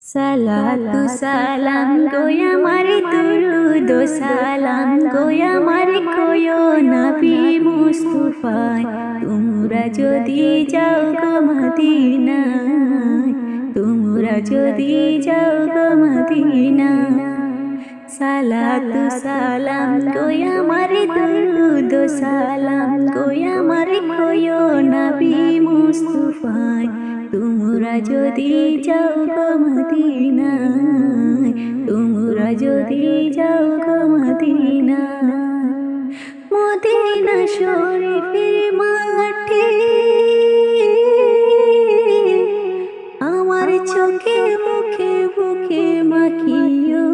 সালাতু সালাম গোয়া মারে দুরুদ সালাম গোয়া মারে কোয়ো নবী মুস্তাফায় তোমরা যদি যাও গো মদিনায় তোমরা যদি যাও গো মদিনায় সালাতু সালাম গোয়া মারে দুরুদ সালাম গোয়া মারে কোয়ো নবী মুস্তাফায় তোমরা যদি যাও গো মদিনায় তোমরা যদি যাও গো মদিনায় মদিনা শরীফের মাঠে আমার চোখে মুখে বুকে মাখিও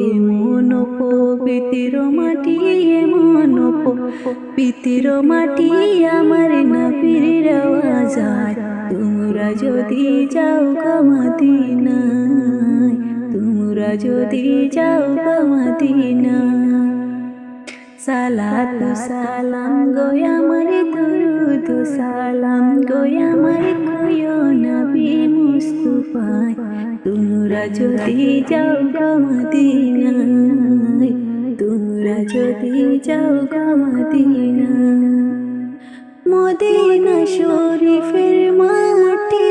এমন পবিত্র মাটি এমন পবিত্র মাটি আমার নবীর রওজায় তোমরা যদি যাও গো মদিনায় তোমরা যদি যাও গো মদিনায় সালাতু সালাম গোয়া মারে দুরুদ সালাম গোয়া মারে কোয়ো নবী মুস্তাফায় তোমরা যদি যাও গো মদিনায় তোমরা যদি যাও গো মদিনায় মদিনা শরীফের মাটি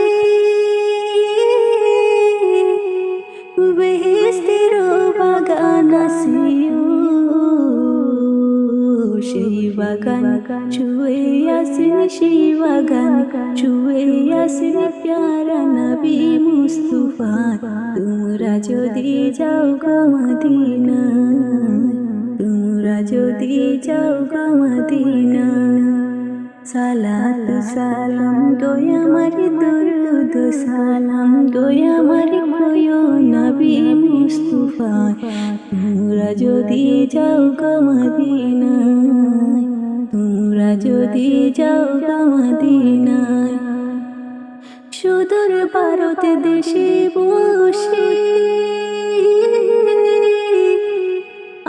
বেহেশতের বাগান আছে সেই বাগান ছুঁয়ে আসেন সেই বাগান ছুঁয়ে আসেন প্যারা নবী মুস্তাফা তোমরা যদি যাও গো মদিনায় তোমরা যদি যাও গো মদিনায় সালাতু সালাম গোয়া মারে দুরুদ সালাম গোয়া মারে কোয়ো নবী মুস্তাফা তোমরা যদি যাও গো মদিনায় তোমরা যদি যাও গো মদিনায় সুদূর ভারত দেশে বসে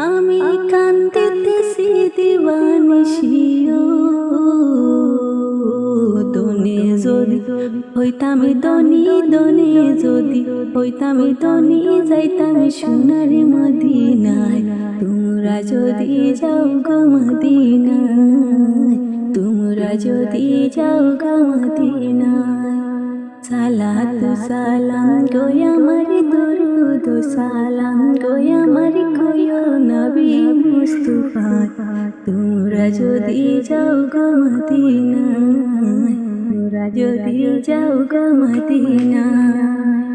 আমি কান্দিতেছি দিবানিশিও দনে যদি হইতাম ধনী দনে যদি হইতাম ধনী যাইতাম সোনার মদিনায় তোমরা যদি যাও গো মদিনায় তোমরা যদি যাও গো মদিনায় সালাতু সালাম গোয়া মারে দুরুদ সালাম গোয়া মারে কোয়ো নবী মুস্তাফায় তোমরা যদি যাও গো মদিনায় তোমরা যদি যাও গো মদিনায়।